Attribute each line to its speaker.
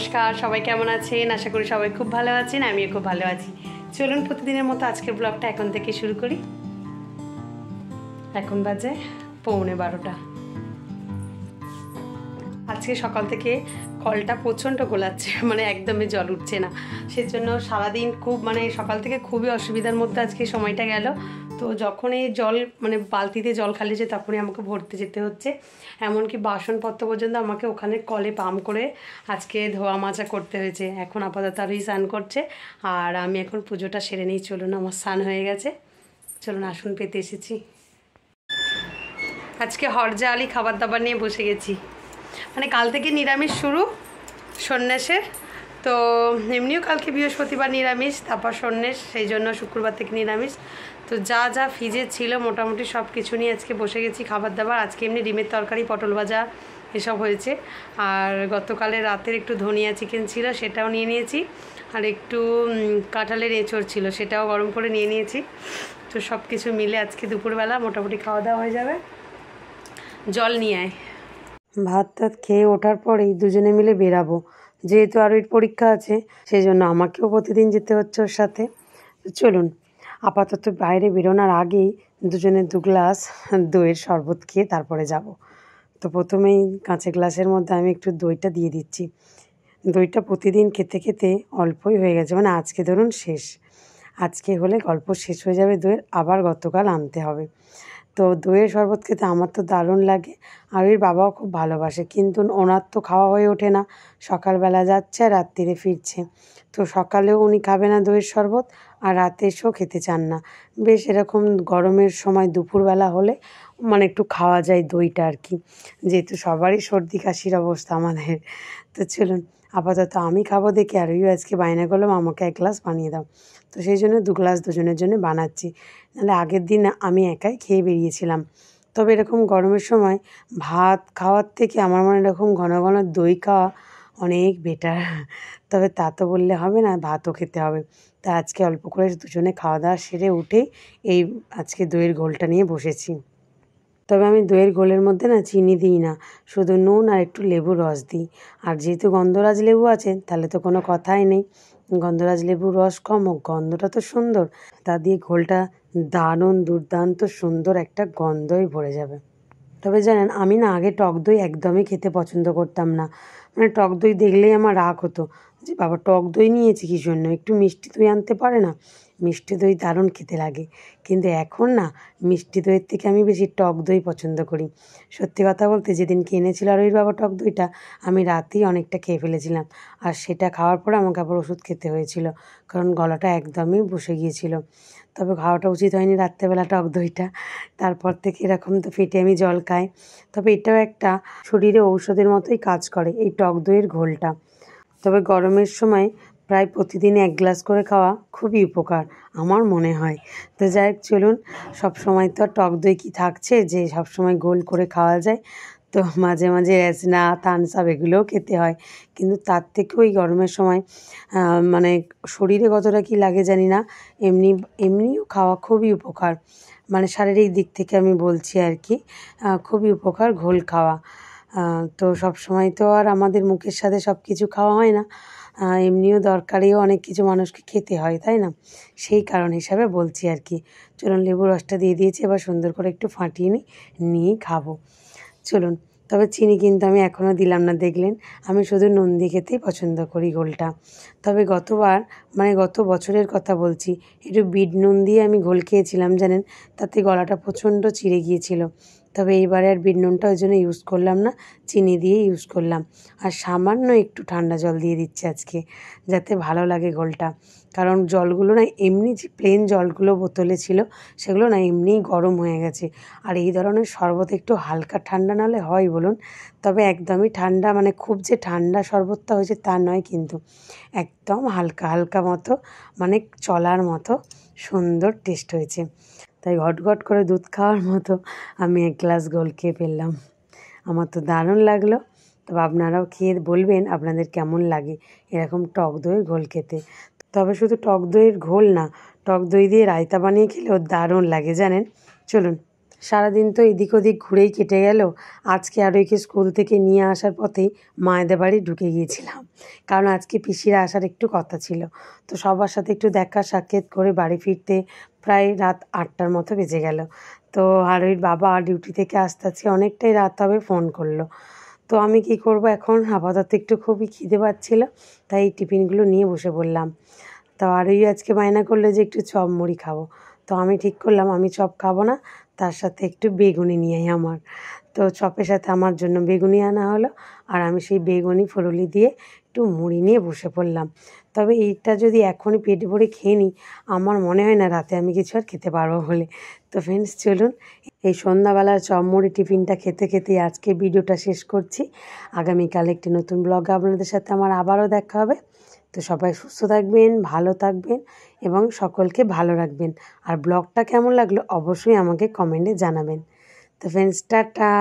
Speaker 1: নমস্কার, সবাই কেমন আছেন? আশা করি সবাই খুব ভালো আছেন, আমিও খুব ভালো আছি। চলুন প্রতিদিনের মতো আজকের ব্লগটা এখন থেকে শুরু করি। এখন বাজে 11:45। আজকে সকাল থেকে কলটা প্রচণ্ড গোলাচ্ছে, মানে একদমই জল উঠছে না। সেজন্য সারাদিন খুব সকাল থেকে খুবই অসুবিধার মধ্যে আজকে সময়টা গেল। তো যখনই জল বালতিতে জল খালি যে তখনই আমাকে ভরতে যেতে হচ্ছে। এমনকি বাসনপত্র পর্যন্ত আমাকে ওখানে কলে পাম্প করে আজকে ধোয়া মাজা করতে হয়েছে। এখন আপাতত আরই স্নান করছে, আর আমি এখন পুজোটা সেরে নিই। চলুন, আমার স্নান হয়ে গেছে, চলুন আসন পেতে এসেছি। আজকে হরজা আলি খাবার দাবার নিয়ে বসে গেছি। কাল থেকে নিরামিষ শুরু সন্ন্যাসের। তো এমনিও কালকে বৃহস্পতিবার নিরামিষ, তারপর সন্ন্যাস, সেই জন্য শুক্রবার থেকে নিরামিষ। তো যা যা ফ্রিজে ছিল মোটামুটি সব কিছু নিয়ে আজকে বসে গেছি খাবার দাবার। আজকে এমনি ডিমের তরকারি, পটল ভাজা এসব হয়েছে। আর গতকালের রাতের একটু ধনিয়া চিকেন ছিল, সেটাও নিয়ে নিয়েছি। আর একটু কাঁঠালের এঁচড় ছিল, সেটাও গরম করে নিয়ে নিয়েছি। তো সব কিছু মিলে আজকে দুপুরবেলা মোটামুটি খাওয়া দাওয়া হয়ে যাবে। জল নিয়ে আয়। ভাত টাত খেয়ে ওঠার পরেই দুজনে মিলে বেরাবো, যেহেতু আরোর পরীক্ষা আছে, সেই জন্য আমাকেও প্রতিদিন যেতে হচ্ছে ওর সাথে। চলুন, আপাতত বাইরে বেরোনোর আগেই দুজনে 2 গ্লাস দইয়ের শরবত খেয়ে তারপরে যাব। তো প্রথমেই কাঁচের গ্লাসের মধ্যে আমি একটু দইটা দিয়ে দিচ্ছি। দইটা প্রতিদিন খেতে খেতে অল্পই হয়ে গেছে, আজকে ধরুন শেষ। আজকে হলে গল্প শেষ হয়ে যাবে দইয়ের, আবার গতকাল আনতে হবে। তো দইয়ের শরবত খেতে আমার তো দারুণ লাগে, আর ওর বাবাও খুব ভালোবাসে, কিন্তু ওনার তো খাওয়া হয়ে ওঠে না। সকালবেলা যাচ্ছে আর রাত্রিরে ফিরছে। তো সকালেও উনি খাবে না দইয়ের শরবত, আর রাতে এসেও খেতে চান না। বেশ এরকম গরমের সময় দুপুরবেলা হলে একটু খাওয়া যায় দইটা আর কি, যেহেতু সবারই সর্দি কাশির অবস্থা আমাদের। তো চলুন, আপাতত আমি খাবো দেখে, আর ওইও আজকে বায়না করলাম আমাকে 1 গ্লাস বানিয়ে দাও। তো সেই জন্য 2 গ্লাস দুজনের জন্য বানাচ্ছি। নাহলে আগের দিন আমি একাই খেয়ে বেরিয়েছিলাম। তবে এরকম গরমের সময় ভাত খাওয়ার থেকে আমার এরকম ঘন ঘন দই খাওয়া অনেক বেটার। তবে তা তো বললে হবে না, ভাতও খেতে হবে। তা আজকে অল্প করে দুজনে খাওয়া দাওয়া সেরে উঠেই এই আজকে দইয়ের ঘোলটা নিয়ে বসেছি। তবে আমি দইয়ের ঘোলের মধ্যে চিনি দিই না, শুধু নুন আর একটু লেবুর রস দিই। আর যেহেতু গন্ধরাজ লেবু আছে, তাহলে তো কোনো কথাই নেই। গন্ধরাজ লেবুর রস কম হোক, গন্ধটা তো সুন্দর। তা দিয়ে ঘোলটা দারুণ দুর্দান্ত সুন্দর একটা গন্ধই ভরে যাবে। তবে জানেন, আমি আগে টক দই একদমই খেতে পছন্দ করতাম না। টক দই দেখলেই আমার রাগ হতো, যে বাবা টক দই নিয়েছি কী জন্য, একটু মিষ্টি দই আনতে পারে না? মিষ্টি দই দারুণ খেতে লাগে। কিন্তু এখন মিষ্টি দইয়ের থেকে আমি বেশি টক দই পছন্দ করি। সত্যি কথা বলতে, যেদিন এনেছিল আর ওই বাবা টক দইটা, আমি রাতেই অনেকটা খেয়ে ফেলেছিলাম। আর সেটা খাওয়ার পরে আমাকে আবার ওষুধ খেতে হয়েছিল, কারণ গলাটা একদমই বসে গিয়েছিল। তবে খাওয়াটা উচিত হয়নি রাত্রেবেলা টক দইটা। তারপর থেকে এরকম তো পেটে আমি জল খাই। তবে এটাও একটা শরীরে ঔষধের মতোই কাজ করে, এই টক দইয়ের ঘোলটা। তবে গরমের সময় প্রায় প্রতিদিন 1 গ্লাস করে খাওয়া খুবই উপকার আমার মনে হয়। তো যাই হোক, চলুন, সবসময় তো টক দই কি থাকছে যে সবসময় গোল করে খাওয়া যায়। তো মাঝে মাঝে রেজনা, থামস আপ এগুলোও খেতে হয়, কিন্তু তার থেকেও এই গরমের সময় শরীরে কতটা কি লাগে জানি না, এমনিও খাওয়া খুবই উপকার। শারীরিক দিক থেকে আমি বলছি আর কি, খুবই উপকার ঘোল খাওয়া। তো সব সময় তো আর আমাদের মুখের সাথে সব কিছু খাওয়া হয় না, এমনিও দরকারিও অনেক কিছু মানুষকে খেতে হয়, তাই না? সেই কারণ হিসাবে বলছি আর কি। চলুন, লেবুর রসটা দিয়ে দিয়েছি, এবার সুন্দর করে একটু ফাটিয়ে নিয়েই খাবো। চলুন, তবে চিনি কিন্তু আমি এখনও দিলাম না, দেখলেন? আমি শুধু নুন দিয়ে খেতেই পছন্দ করি ঘোলটা। তবে গত বছরের কথা বলছি, একটু বিট নুন দিয়ে আমি ঘোল খেয়েছিলাম, জানেন? তাতে গলাটা প্রচণ্ড চিড়ে গিয়েছিল। তবে এইবারে আর বিট নুনটা ওই জন্য ইউজ করলাম না, চিনি দিয়ে ইউজ করলাম। আর সামান্য একটু ঠান্ডা জল দিয়ে দিচ্ছি আজকে, যাতে ভালো লাগে ঘোলটা। কারণ জলগুলো এমনি যে প্লেন জলগুলো বোতলে ছিল, সেগুলো এমনিই গরম হয়ে গেছে। আর এই ধরনের শরবত একটু হালকা ঠান্ডা না হলে হয় বলুন? তবে একদমই ঠান্ডা, খুব যে ঠান্ডা শরবতটা হয়েছে তা নয়, কিন্তু একদম হালকা হালকা মতো, চলার মতো সুন্দর টেস্ট হয়েছে। তাই ঘটঘট করে দুধ খাওয়ার মতো আমি 1 গ্লাস ঘোল খেয়ে ফেললাম। আমার তো দারুণ লাগলো। তবে আপনারাও খেয়ে বলবেন আপনাদের কেমন লাগে এরকম টক দইয়ের ঘোল খেতে। তবে শুধু টক দইয়ের ঘোল না, টক দই দিয়ে রায়তা বানিয়ে খেলেও দারুণ লাগে, জানেন? চলুন, সারাদিন তো এদিক ওদিক ঘুরেই কেটে গেল। আজকে আরোহীকে স্কুল থেকে নিয়ে আসার পথেই মায়েদের বাড়ি ঢুকে গিয়েছিলাম, কারণ আজকে পিসিরা আসার একটু কথা ছিল। তো সবার সাথে একটু দেখা সাক্ষাৎ করে বাড়ি ফিরতে প্রায় রাত 8টার মতো বেজে গেল। তো আরোহীর বাবা ডিউটি থেকে আসতে আসতে অনেকটাই রাত হবে ফোন করলো। তো আমি কি করব এখন, আপাতত একটু খুবই খিদে পাচ্ছিল, তাই এই টিফিনগুলো নিয়ে বসে পড়লাম। তো আরোহী আজকে বায়না করলো যে একটু চপ মুড়ি খাবো। তো আমি ঠিক করলাম আমি চপ খাবো না, তার সাথে একটু বেগুনি নিয়ে আই আমার। তো চপের সাথে আমার জন্য বেগুনি আনা হলো, আর আমি সেই বেগুনি ফুলুলি দিয়ে একটু মুড়ি নিয়ে বসে পড়লাম। তবে এইটা যদি এখনই পেট ভরে খেয়ে নিই, আমার মনে হয় না রাতে আমি কিছু আর খেতে পারবো বলে। তো ফ্রেন্ডস, চলুন এই সন্ধ্যাবেলার চপ মুড়ি টিফিনটা খেতে খেতেই আজকে ভিডিওটা শেষ করছি। আগামীকাল একটি নতুন ব্লগে আপনাদের সাথে আমার আবারও দেখা হবে। তো সবাই সুস্থ থাকবেন, ভালো থাকবেন এবং সকলকে ভালো রাখবেন। আর ব্লগটা কেমন লাগলো অবশ্যই আমাকে কমেন্টে জানাবেন। তো ফ্রেন্ডস, টাটা।